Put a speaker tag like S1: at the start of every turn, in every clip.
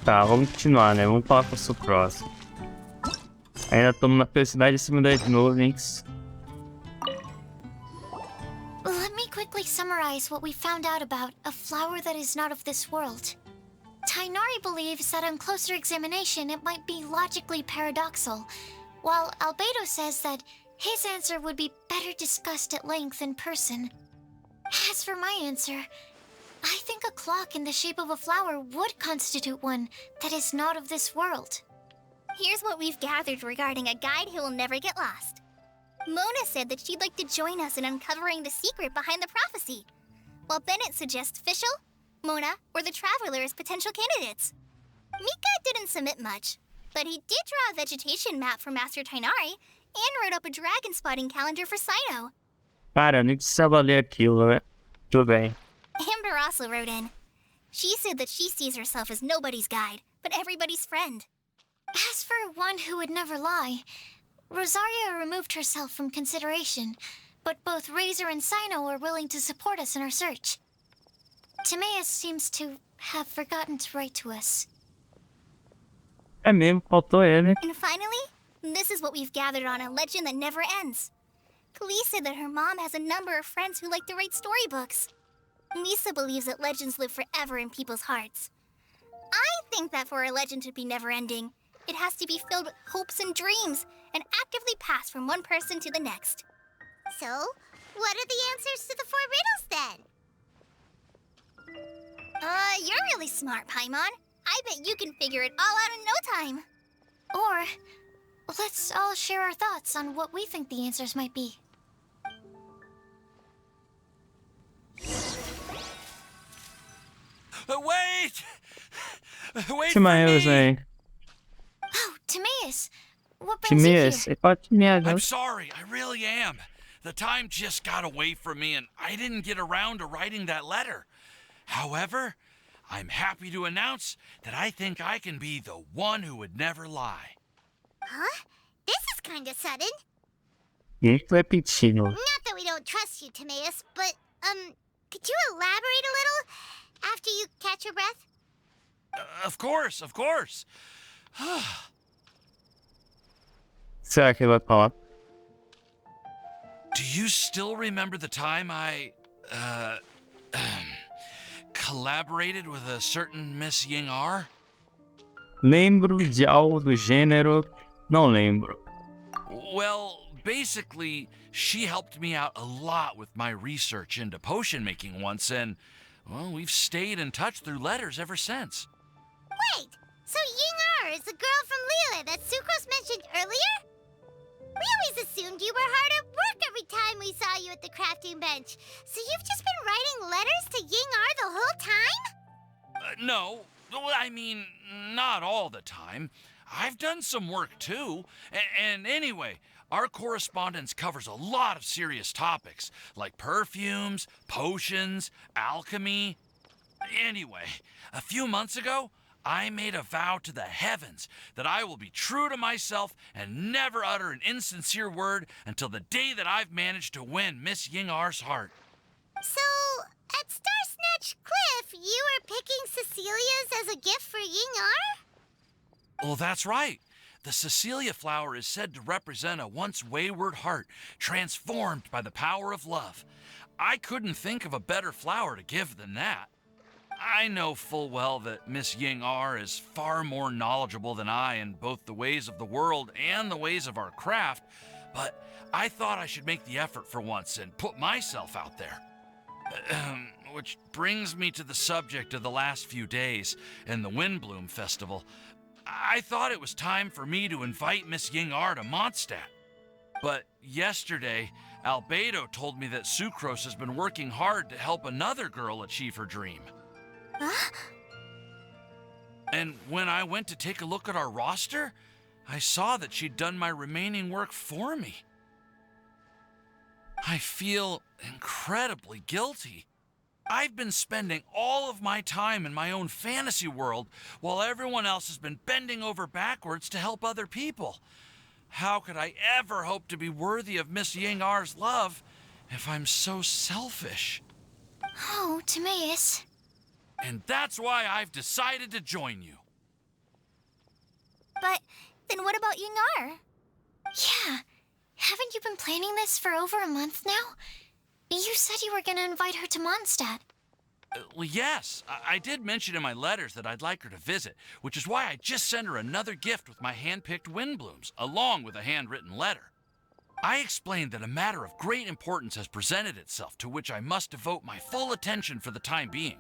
S1: Tá, vamos continuar, né? Vamos falar com o próximo. Ainda estamos na Felicidade Acima das Nuvens.
S2: Let me quickly summarize what we found out about a flower that is not of this world. Tainari believes that on closer examination it might be logically paradoxal, while Albedo says that his answer would be better discussed at length in person. As for my answer, I think a clock in the shape of a flower would constitute one that is not of this world.
S3: Here's what we've gathered regarding a guide who will never get lost. Mona said that she'd like to join us in uncovering the secret behind the prophecy, while Bennett suggests Fischl, Mona, or the Traveler as potential candidates. Mika didn't submit much, but he did draw a vegetation map for Master Tainari and wrote up a dragon spotting calendar for Sino.
S1: Cara, eu nem precisava ler aquilo, né? Tudo bem.
S3: Amber also wrote in. She said that she sees herself as nobody's guide, but everybody's friend.
S2: As for one who would never lie, Rosaria removed herself from consideration, but both Razor and Sino are willing to support us in our search. Timaeus seems to have forgotten to write to us.
S1: É mesmo, faltou ele.
S3: And finally, this is what we've gathered on a legend that never ends. Kali said that her mom has a number of friends who like to write storybooks. Lisa believes that legends live forever in people's hearts. I think that for a legend to be never-ending, it has to be filled with hopes and dreams and actively pass from one person to the next.
S4: So, what are the answers to the 4 riddles then?
S3: You're really smart, Paimon. I bet you can figure it all out in no time.
S2: Or, let's all share our thoughts on what we think the answers might be.
S5: Wait! Wait
S1: Timaeus
S5: for me!
S1: aí.
S2: Oh, Timaeus! What brings you
S1: Timaeus,
S2: here?
S1: pode Timaeus.
S5: I'm sorry, I really am. The time just got away from me and I didn't get around to writing that letter. However, I'm happy to announce that I think I can be the one who would never lie.
S4: Huh? This is kinda sudden.
S1: Muito repetindo.
S4: Not that we don't trust you, Timaeus, but, could you elaborate a little after you catch your breath?
S5: Of course, of course.
S1: Será que ele vai falar?
S5: Do you still remember the time I, collaborated with a certain Miss Ying R?
S1: Lembro de algo do gênero. Não lembro.
S5: Well, basically, she helped me out a lot with my research into potion making once, and, well, we've stayed in touch through letters ever since.
S4: Wait, so Ying R is the girl from Lila that Sucrose mentioned earlier? We always assumed you were hard at work every time we saw you at the crafting bench. So you've just been writing letters to Ying R the whole time?
S5: No, well, I mean, not all the time. I've done some work too. And anyway, our correspondence covers a lot of serious topics, like perfumes, potions, alchemy. Anyway, a few months ago, I made a vow to the heavens that I will be true to myself and never utter an insincere word until the day that I've managed to win Miss Ying R's heart.
S4: So, at Star Snatch Cliff, you were picking Cecilia's as a gift for Ying R?
S5: Well, that's right. The Cecilia flower is said to represent a once wayward heart transformed by the power of love. I couldn't think of a better flower to give than that. I know full well that Miss Ying R is far more knowledgeable than I in both the ways of the world and the ways of our craft, but I thought I should make the effort for once and put myself out there. Which brings me to the subject of the last few days and the Windbloom Festival. I thought it was time for me to invite Miss Ying R to Mondstadt. But yesterday, Albedo told me that Sucrose has been working hard to help another girl achieve her dream.
S4: Huh?
S5: And when I went to take a look at our roster, I saw that she'd done my remaining work for me. I feel incredibly guilty. I've been spending all of my time in my own fantasy world while everyone else has been bending over backwards to help other people. How could I ever hope to be worthy of Miss Ying R's love if I'm so selfish?
S2: Oh, Timaeus.
S5: And that's why I've decided to join you.
S3: But then what about Yingar?
S2: Yeah. Haven't you been planning this for over a month now? You said you were gonna invite her to Mondstadt.
S5: Well, yes, I did mention in my letters that I'd like her to visit, which is why I just sent her another gift with my hand-picked wind blooms, along with a handwritten letter. I explained that a matter of great importance has presented itself to which I must devote my full attention for the time being.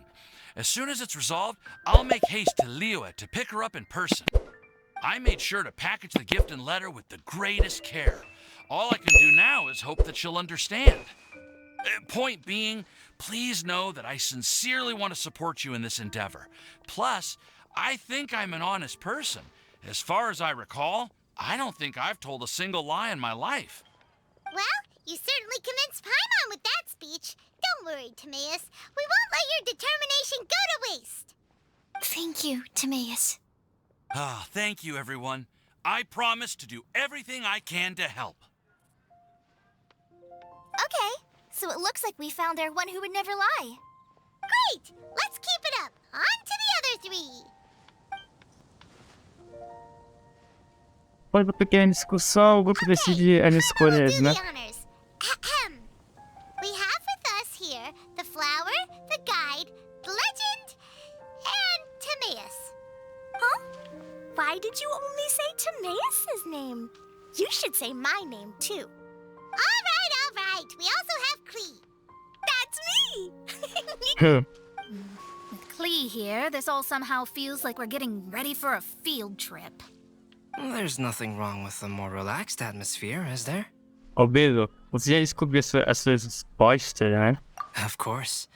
S5: As soon as it's resolved, I'll make haste to Liyue to pick her up in person. I made sure to package the gift and letter with the greatest care. All I can do now is hope that she'll understand. Point being, please know that I sincerely want to support you in this endeavor. Plus, I think I'm an honest person. As far as I recall, I don't think I've told a single lie in my life.
S4: Well, you certainly convinced Paimon with that speech. Don't worry, Timaeus. We won't let your determination go to waste.
S2: Thank you, Timaeus.
S5: Ah, thank you, everyone. I promise to do everything I can to help.
S3: Okay, so it looks like we found our one who would never lie.
S4: Great! Let's keep it up. On to the other three.
S1: Após uma pequena discussão, o grupo decide as escolhas, né?
S4: Do the honors. Ahem. We have with us here the flower, the guide, the legend, and Timaeus.
S3: Huh? Why did you only say Timaeus' name? You should say my name, too.
S4: All right. We also have Klee.
S3: That's me!
S6: With Klee here, this all somehow feels like we're getting ready for a field trip.
S7: There's nothing wrong with a more relaxed atmosphere, is there?
S1: Ouvido, você já descobriu as suas respostas, né?
S7: Of course.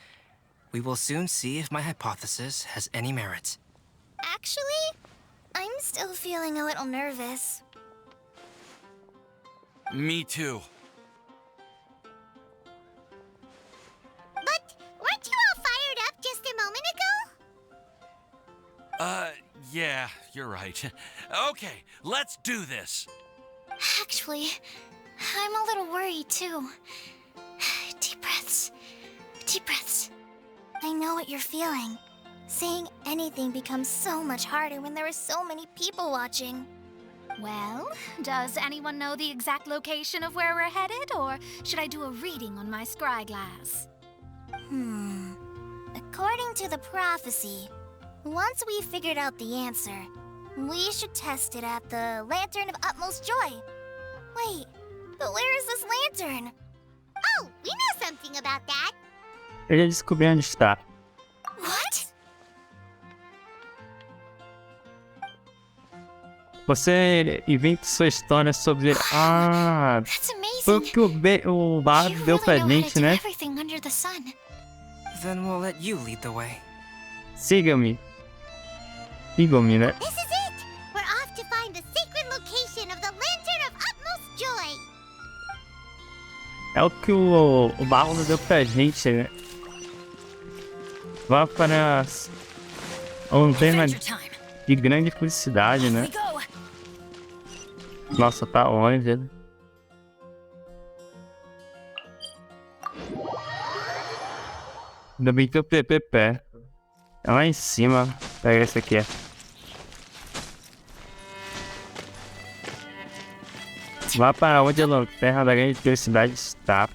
S7: We will soon see if my hypothesis has any merit.
S3: Actually, I'm still feeling a little nervous.
S5: Me too.
S4: But weren't you all fired up just a moment ago?
S5: Yeah, you're right. Okay, let's do this.
S2: Actually, I'm a little worried too. Deep breaths. Deep breaths.
S3: I know what you're feeling. Saying anything becomes so much harder when there are so many people watching.
S6: Well, does anyone know the exact location of where we're headed, or should I do a reading on my scry glass?
S3: According to the prophecy, once we figured out the answer, we should test it at the Lantern of Utmost Joy. Wait, but where is this lantern?
S4: Oh, we know something about that.
S1: Eu já descobri onde está.
S3: What?
S1: Você inventa sua história sobre... Ah,
S2: That's
S1: foi o
S2: amazing.
S1: que o Bardo
S2: You
S1: deu
S2: really
S1: pra
S2: know how to
S1: gente,
S2: do
S1: né?
S2: everything under the sun.
S7: Then we'll let you lead the way.
S1: Siga-me. Sigam-me, né?
S4: This is it. We're off to find the sacred location of the Lantern of Utmost Joy.
S1: É o que o Bardo deu pra gente, né? Vá para um tema
S6: Adventure time.
S1: de grande felicidade,
S6: Off
S1: né?
S6: we go.
S1: Nossa, tá longe, né? Ainda bem que eu PP pé. É lá em cima. Pega esse aqui. Vá para onde a lanterna da grande felicidade está.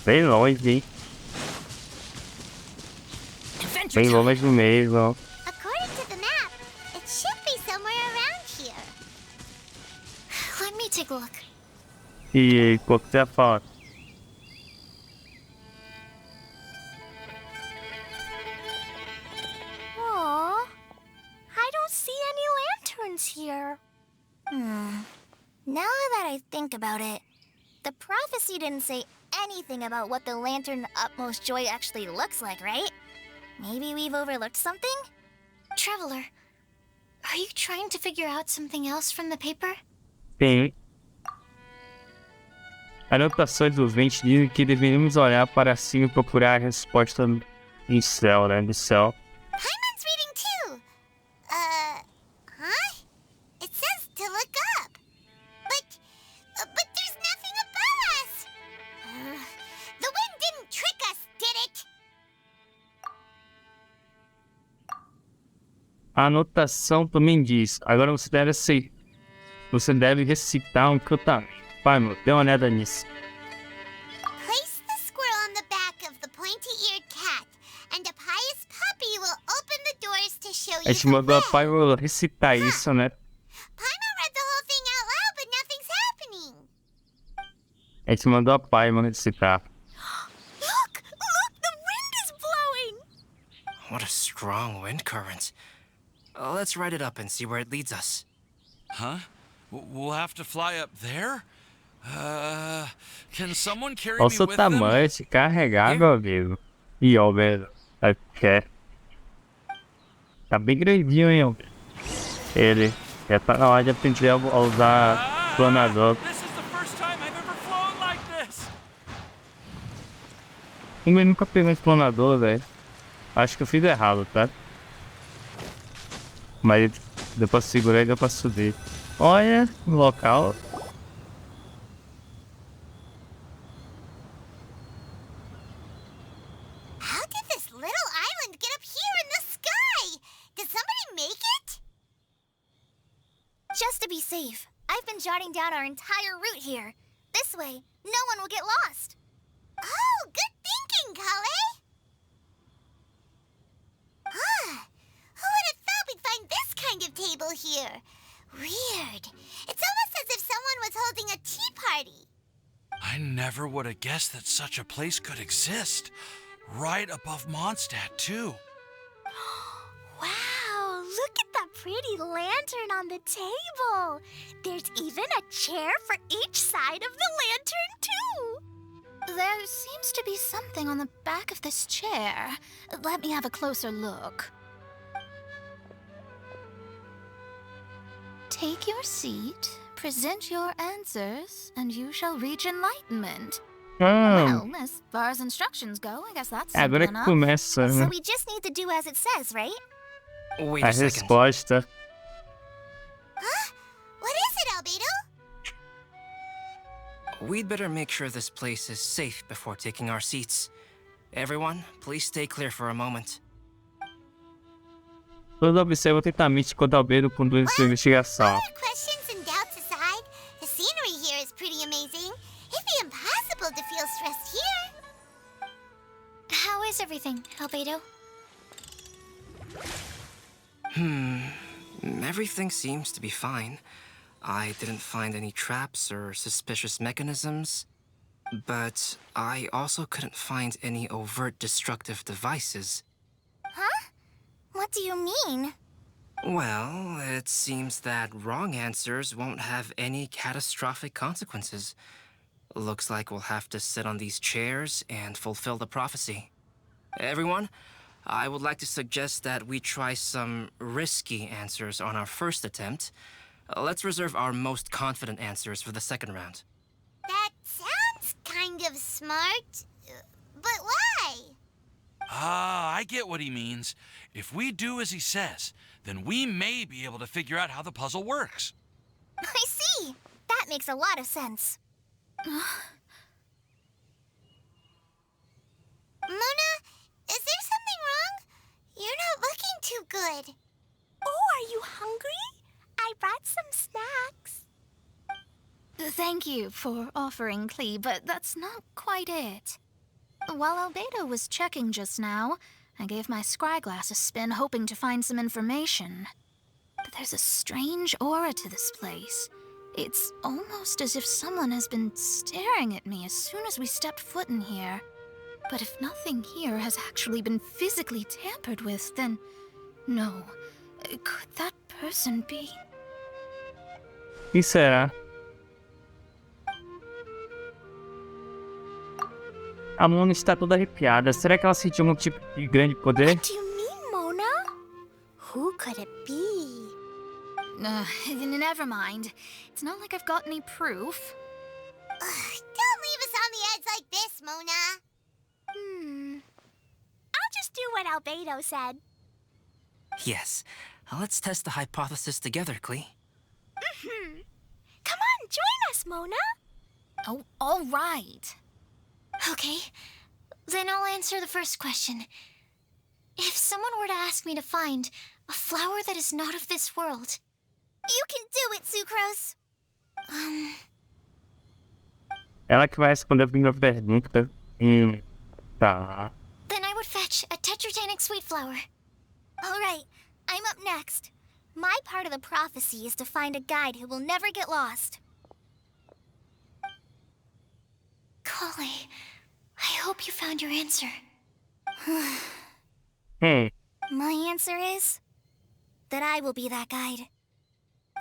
S1: Bem longe, hein?
S6: Adventure
S1: Bem
S6: time.
S1: longe no meio, ó.
S4: According to the map, it should be somewhere around here.
S2: Let me take a look.
S1: E cortei a foto.
S3: Aw, I don't see any lanterns here. Now that I think about it, the prophecy didn't say anything about what the Lantern Utmost Joy actually looks like, right? Maybe we've overlooked something?
S2: Traveler, are you trying to figure out something else from the paper?
S1: Tem. Anotações do Vente dizem que deveríamos olhar para cima e procurar a resposta em céu, né? Do céu.
S4: Paimon's reading too. Huh? It says to look up. But there's nothing above us. The wind didn't trick us, did it?
S1: A anotação também diz, agora você deve recitar um encantamento. Pai, meu, dê uma olhada nisso.
S4: Place the squirrel on the back of the pointy-eared cat, and a pious puppy will open the doors to show
S1: A
S4: you
S1: gente
S4: the
S1: mandou a
S4: way.
S1: Paimon recitar isso, né?
S4: Paimon read the whole thing out loud, but nothing's happening.
S1: A gente mandou a Paimon recitar.
S3: Look! The wind is blowing!
S7: What a strong wind current. Let's ride it up and see where it leads us.
S5: Huh? We'll have to fly up there? Can someone carry
S1: Olha o
S5: me
S1: seu
S5: with them?
S1: tamanho de carregar, meu amigo. E ó, velho. Tá bem grandinho, hein, ó. Ele já tá na hora de aprender a usar planador.
S5: This is the first time I've ever flown like this.
S1: Eu nunca peguei um explanador, velho. Acho que eu fiz errado, tá? Mas deu pra segurar e deu pra subir. Olha o local.
S4: How did this little island get up here in the sky? Did somebody make it?
S3: Just to be safe, I've been jotting down our entire route here. This way, no one will get lost.
S4: Oh, good thinking, Coalla. Who would have thought we'd find this kind of table here? Weird. It's almost as if someone was holding a tea party.
S5: I never would have guessed that such a place could exist. Right above Mondstadt, too.
S3: Wow, look at that pretty lantern on the table. There's even a chair for each side of the lantern, too.
S6: There seems to be something on the back of this chair. Let me have a closer look. Take your seat, present your answers, and you shall reach enlightenment. Well, as far as instructions go, I guess that's simple
S1: Agora que
S6: enough.
S1: começa,
S3: So
S1: né?
S3: we just need to do as it says, right?
S7: Wait
S1: A
S7: a second.
S1: resposta.
S4: Huh? What is it, Albedo?
S7: We'd better make sure this place is safe before taking our seats. Everyone, please stay clear for a moment.
S1: Todos observam atentamente quando Albedo conduz sua investigação.
S4: Other questions and doubts aside, the scenery here is pretty amazing. It'd be impossible to feel stressed here.
S2: How is everything, Albedo?
S7: Everything seems to be fine. I didn't find any traps or suspicious mechanisms. But I also couldn't find any overt destructive devices.
S3: What do you mean?
S7: Well, it seems that wrong answers won't have any catastrophic consequences. Looks like we'll have to sit on these chairs and fulfill the prophecy. Everyone, I would like to suggest that we try some risky answers on our first attempt. Let's reserve our most confident answers for the second round.
S4: That sounds kind of smart. But why?
S5: I get what he means. If we do as he says, then we may be able to figure out how the puzzle works.
S3: I see. That makes a lot of sense.
S4: Mona, is there something wrong? You're not looking too good.
S3: Oh, are you hungry? I brought some snacks.
S6: Thank you for offering, Clee, but that's not quite it. While Albedo was checking just now, I gave my scryglass a spin hoping to find some information. But there's a strange aura to this place. It's almost as if someone has been staring at me as soon as we stepped foot in here. But if nothing here has actually been physically tampered with, then no. Could that person be?
S1: Quem será? A Mona está toda arrepiada. Será que ela sentiu algum tipo de grande poder?
S3: What do you mean, Mona? Who could it be?
S6: Never mind. It's not like I've got any proof.
S4: Don't leave us on the edge like this, Mona.
S3: I'll just do what Albedo said.
S7: Yes, let's test the hypothesis together, Clee.
S3: Come on, join us, Mona.
S6: Oh, all right.
S2: Okay, then I'll answer the first question. If someone were to ask me to find a flower that is not of this world...
S3: You can do it, Sucrose!
S1: Ela que vai responder a primeira pergunta. Tá.
S2: Then I would fetch a tetragenic sweet flower.
S3: Alright, I'm up next. My part of the prophecy is to find a guide who will never get lost.
S2: Coalla, I hope you found your answer.
S3: My answer is that I will be that guide.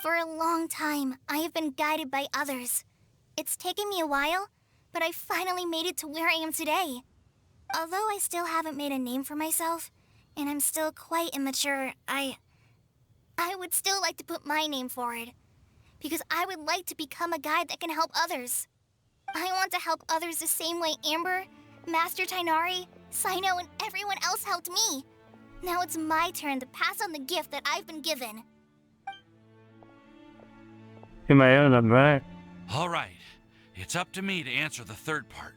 S3: For a long time, I have been guided by others. It's taken me a while, but I finally made it to where I am today. Although I still haven't made a name for myself, and I'm still quite immature, I would still like to put my name forward. Because I would like to become a guide that can help others. I want to help others the same way Amber, Master Tighnari, Cyno, and everyone else helped me. Now it's my turn to pass on the gift that I've been given.
S5: All right, it's up to me to answer the third part.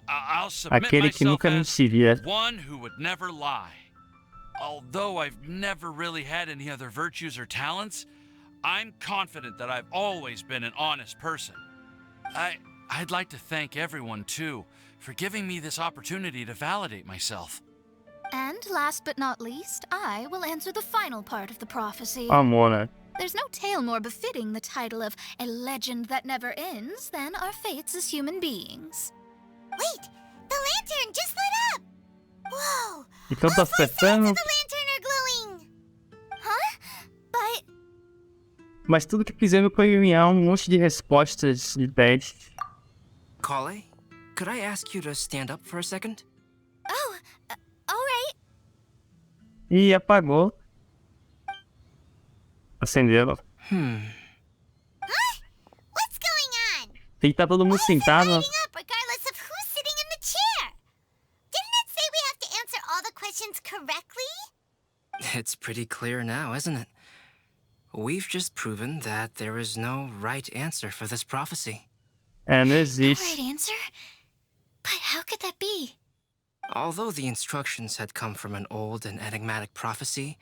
S5: I'll submit
S1: Aquele que
S5: myself
S1: nunca
S5: as
S1: mentiria.
S5: one who would never lie. Although I've never really had any other virtues or talents, I'm confident that I've always been an honest person. I'd like to thank everyone, too, for giving me this opportunity to validate myself.
S6: And last but not least, I will answer the final part of the prophecy.
S1: Amor,
S6: There's no tale more befitting the title of a legend that never ends than our fates as human beings.
S4: Wait! The lantern just lit up! Whoa!
S1: Então
S4: All
S1: tá
S4: 4 sides
S1: acertando.
S4: of the lantern are glowing!
S3: Huh? But
S1: Mas tudo que fizemos foi ganhar um monte de respostas de teste.
S7: Coalla, could I ask you to stand up for a second?
S3: oh, alright.
S1: E apagou. Acendeu.
S4: What's going on?
S1: Tem que estar todo mundo sentado.
S4: Lighting up regardless of who's sitting in the chair. Didn't it say we have to answer all the questions correctly?
S7: It's pretty clear now, isn't it? We've just proven that there is no right answer for this prophecy.
S1: É, não
S2: Right
S1: existe.
S2: answer? But how could that be?
S7: Although the instructions had come from an old and enigmatic prophecy,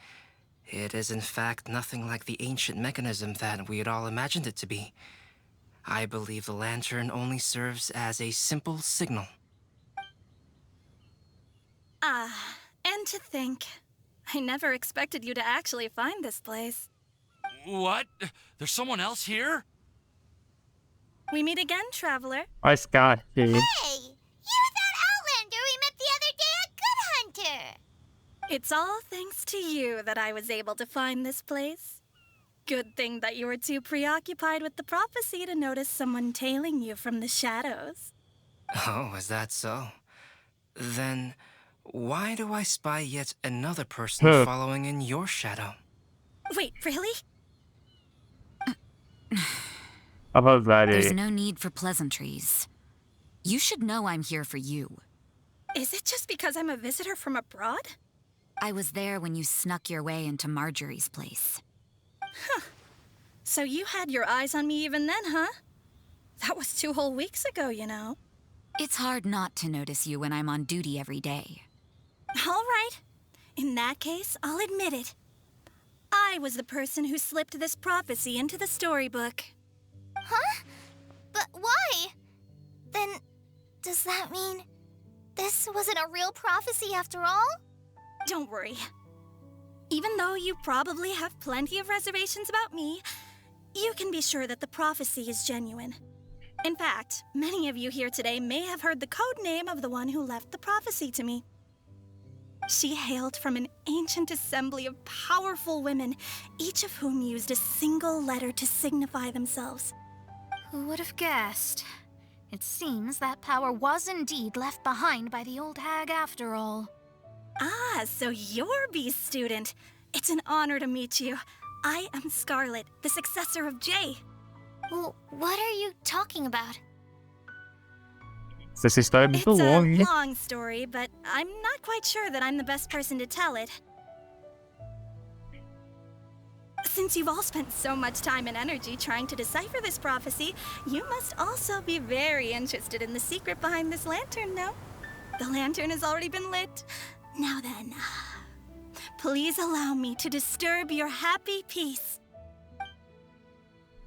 S7: it is in fact nothing like the ancient mechanism that we had all imagined it to be. I believe the lantern only serves as a simple signal.
S8: And to think, I never expected you to actually find this place.
S5: What? There's someone else here?
S8: We meet again, traveler.
S1: Olha esse cara.
S4: Hey! You're that Outlander we met the other day at Good Hunter!
S8: It's all thanks to you that I was able to find this place. Good thing that you were too preoccupied with the prophecy to notice someone tailing you from the shadows.
S7: Oh, is that so? Then why do I spy yet another person following in your shadow?
S8: Wait, really?
S1: A Rosário
S9: There's
S1: aí.
S9: no need for pleasantries. You should know I'm here for you.
S8: Is it just because I'm a visitor from abroad?
S9: I was there when you snuck your way into Marjorie's place.
S8: So you had your eyes on me even then, huh? That was 2 whole weeks ago, you know.
S9: It's hard not to notice you when I'm on duty every day.
S8: All right. In that case, I'll admit it. I was the person who slipped this prophecy into the storybook.
S3: Huh? But why? Then, does that mean this wasn't a real prophecy after all?
S8: Don't worry. Even though you probably have plenty of reservations about me, you can be sure that the prophecy is genuine. In fact, many of you here today may have heard the code name of the one who left the prophecy to me. She hailed from an ancient assembly of powerful women, each of whom used a single letter to signify themselves.
S6: Who would have guessed? It seems that power was indeed left behind by the old hag after all.
S8: Ah, so you're B's student. It's an honor to meet you. I am Scarlet, the successor of Jay.
S2: Well, what are you talking about?
S1: Essa história é
S8: It's
S1: muito
S8: a
S1: longa.
S8: long story, but I'm not quite sure that I'm the best person to tell it. Since you've all spent so much time and energy trying to decipher this prophecy, you must also be very interested in the secret behind this lantern, no? The lantern has already been lit. Now then, please allow me to disturb your happy peace.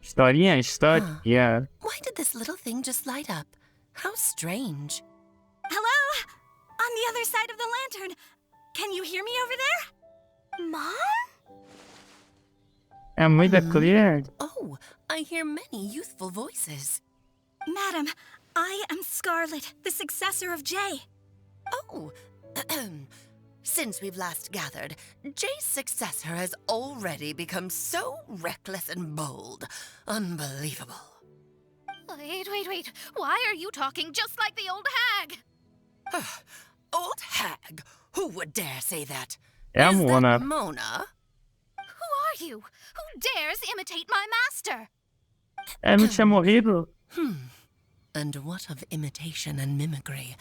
S1: Historinha, história.
S10: Why did this little thing just light up? How strange.
S8: Hello? On the other side of the lantern. Can you hear me over there? Mom?
S1: É muito clear.
S10: Oh, I hear many youthful voices.
S8: Madam, I am Scarlet, the successor of Jay.
S10: Oh, since we've last gathered, Jay's successor has already become so reckless and bold. Unbelievable.
S6: Wait. Why are you talking just like the old hag?
S10: Old hag? Who would dare say that?
S1: É a
S10: Is
S1: Mona.
S10: that Mona?
S6: Who are you? Who dares imitate my master?
S1: Ela não tinha morrido?
S10: And what of imitation and mimicry?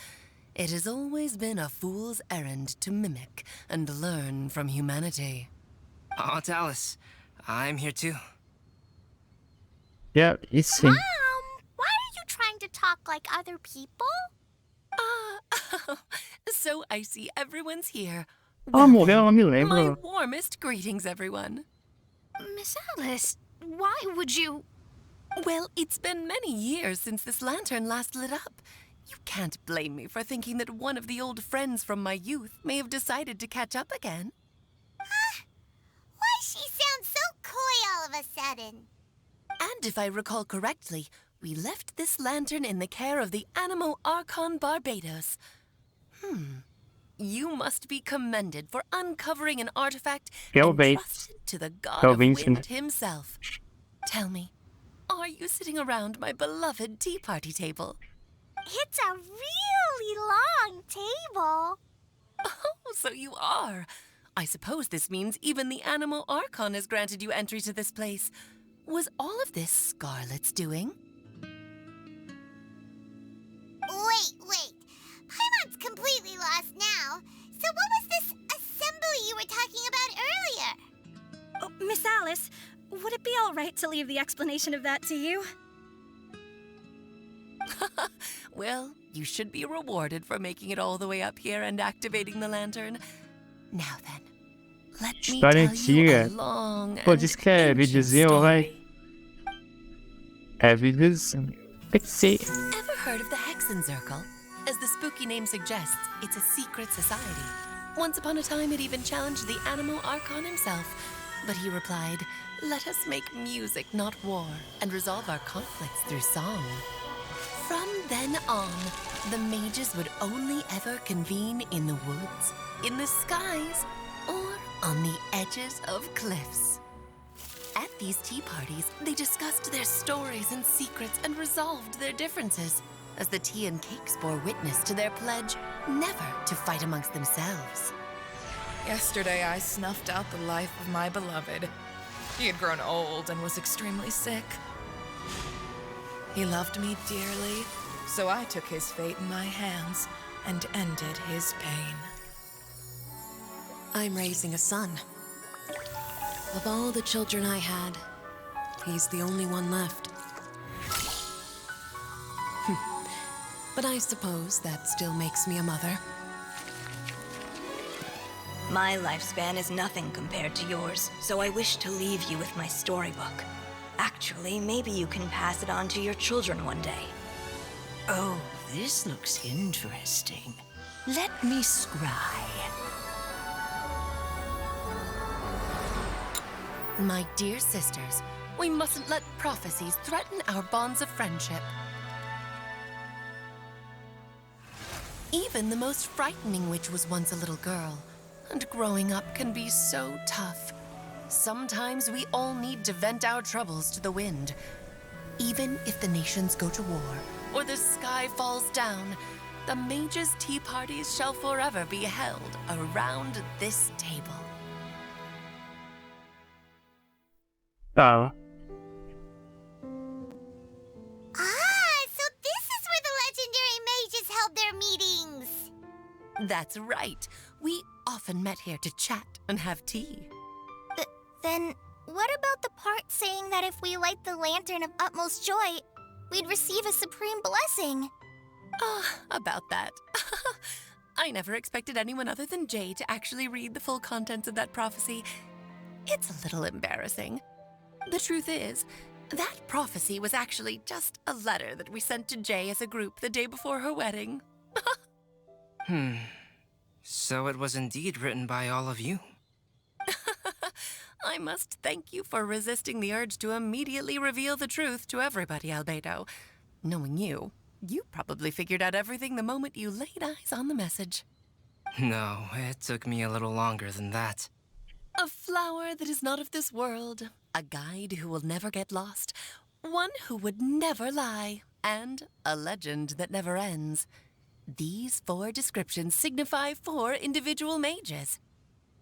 S10: It has always been a fool's errand to mimic and learn from humanity.
S7: Aunt Alice, I'm here too.
S1: Yeah, e sim.
S4: Mom, why are you trying to talk like other people?
S10: So I see everyone's here.
S1: Ela morreu, eu não me
S10: My
S1: lembro.
S10: warmest greetings, everyone.
S6: Miss Alice, why would you...
S10: Well, it's been many years since this lantern last lit up. You can't blame me for thinking that one of the old friends from my youth may have decided to catch up again.
S4: Why she sounds so coy all of a sudden?
S10: And if I recall correctly, we left this lantern in the care of the Animo Archon Barbados. You must be commended for uncovering an artifact
S1: Corvette.
S10: entrusted to the god
S1: Corvette.
S10: of wind himself. Tell me, are you sitting around my beloved tea party table?
S4: It's a really long table.
S10: Oh, so you are. I suppose this means even the Animo Archon has granted you entry to this place. Was all of this Scarlet's doing?
S4: Wait. Paimon's completely lost now. So what was this assembly you were talking about earlier?
S8: Oh, Miss Alice, would it be all right to leave the explanation of that to you?
S10: Well, you should be rewarded for making it all the way up here and activating the lantern. Now then, let me
S1: História
S10: tell you a
S1: antiga.
S10: long
S1: Pô,
S10: and
S1: diz que é
S10: ancient
S1: videozinho, vai.
S10: story.
S1: É videozinho. Tem que ser.
S10: Ever heard of the Hexenzirkel? As the spooky name suggests, it's a secret society. Once upon a time, it even challenged the Animo Archon himself. But he replied, "Let us make music, not war, and resolve our conflicts through song." From then on, the mages would only ever convene in the woods, in the skies, or on the edges of cliffs. At these tea parties, they discussed their stories and secrets and resolved their differences, as the tea and cakes bore witness to their pledge never to fight amongst themselves.
S11: Yesterday, I snuffed out the life of my beloved. He had grown old and was extremely sick. He loved me dearly, so I took his fate in my hands and ended his pain.
S10: I'm raising a son. Of all the children I had, he's the only one left. But I suppose that still makes me a mother.
S12: My lifespan is nothing compared to yours, so I wish to leave you with my storybook. Actually, maybe you can pass it on to your children one day.
S13: Oh, this looks interesting. Let me scry.
S10: My dear sisters, we mustn't let prophecies threaten our bonds of friendship. Even the most frightening witch was once a little girl, and growing up can be so tough. Sometimes we all need to vent our troubles to the wind. Even if the nations go to war, or the sky falls down, the mages' tea parties shall forever be held around this table.
S1: Tá.
S4: So this is where the legendary mages held their meetings.
S10: That's right. We often met here to chat and have tea.
S3: Then, what about the part saying that if we light the lantern of utmost joy, we'd receive a supreme blessing?
S10: About that. I never expected anyone other than Jay to actually read the full contents of that prophecy. It's a little embarrassing. The truth is, that prophecy was actually just a letter that we sent to Jay as a group the day before her wedding.
S7: So it was indeed written by all of you.
S10: I must thank you for resisting the urge to immediately reveal the truth to everybody, Albedo. Knowing you, you probably figured out everything the moment you laid eyes on the message.
S7: No, it took me a little longer than that.
S10: A flower that is not of this world, a guide who will never get lost, one who would never lie, and a legend that never ends. These 4 descriptions signify 4 individual mages.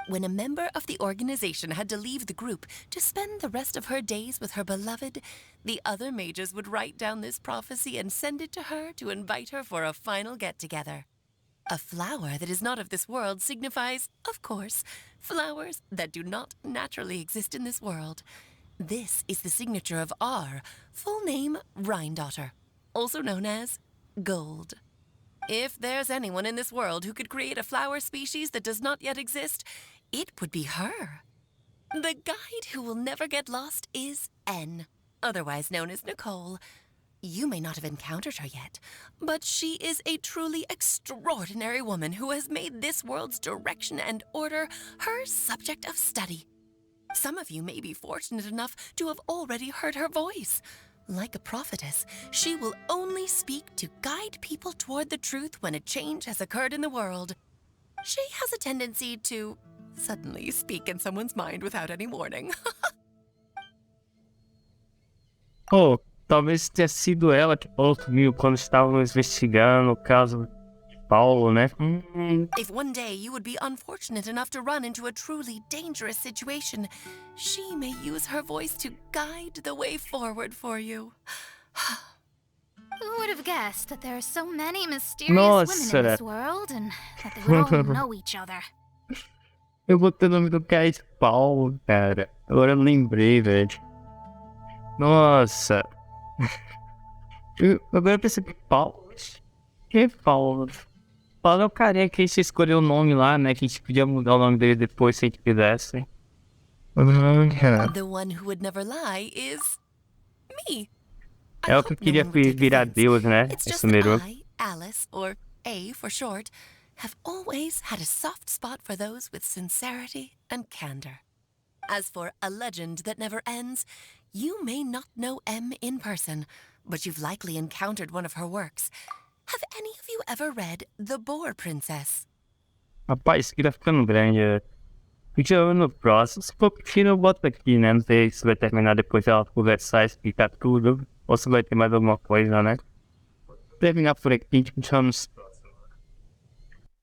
S10: When a member of the organization had to leave the group to spend the rest of her days with her beloved, the other mages would write down this prophecy and send it to her to invite her for a final get-together. A flower that is not of this world signifies, of course, flowers that do not naturally exist in this world. This is the signature of our full name, Rhindaughter, also known as Gold. If there's anyone in this world who could create a flower species that does not yet exist, it would be her. The guide who will never get lost is N, otherwise known as Nicole. You may not have encountered her yet, but she is a truly extraordinary woman who has made this world's direction and order her subject of study. Some of you may be fortunate enough to have already heard her voice. Like a prophetess, she will only speak to guide people toward the truth when a change has occurred in the world. She has a tendency to suddenly speak in someone's mind without any warning.
S1: Oh, talvez tenha sido ela que Paulo sumiu quando estávamos investigando o caso de Paulo, né?
S10: If one day you would be unfortunate enough to run into a truly dangerous situation, she may use her voice to guide the way forward for you.
S6: Who would have guessed that there are so many mysterious women in this world and that they would all know each other?
S1: Eu botei o nome do cara de Paulo, cara. Agora eu lembrei, velho. Nossa. Agora eu percebi Paulo. Que é Paulo? Paulo é o carinha que a gente escolheu o nome lá, né? Que a gente podia mudar o nome dele depois se a gente quisesse.
S10: The one who would never lie is me.
S1: É o que eu queria virar Deus, né?
S10: It's just
S1: Esse número.
S10: that I, Alice, or A for short, have always had a soft spot for those with sincerity and candor. As for a legend that never ends, you may not know M in person, but you've likely encountered one of her works. Have any of you ever read The Boar Princess?
S1: Rapaz, isso aqui tá ficando grande. Fica no próximo. Se for pequeno, eu boto aqui, né? Não sei se vai terminar depois de ela conversar, explicar tudo. Ou se vai ter mais alguma coisa, né? Vou terminar por aqui, a gente continua nos próximos.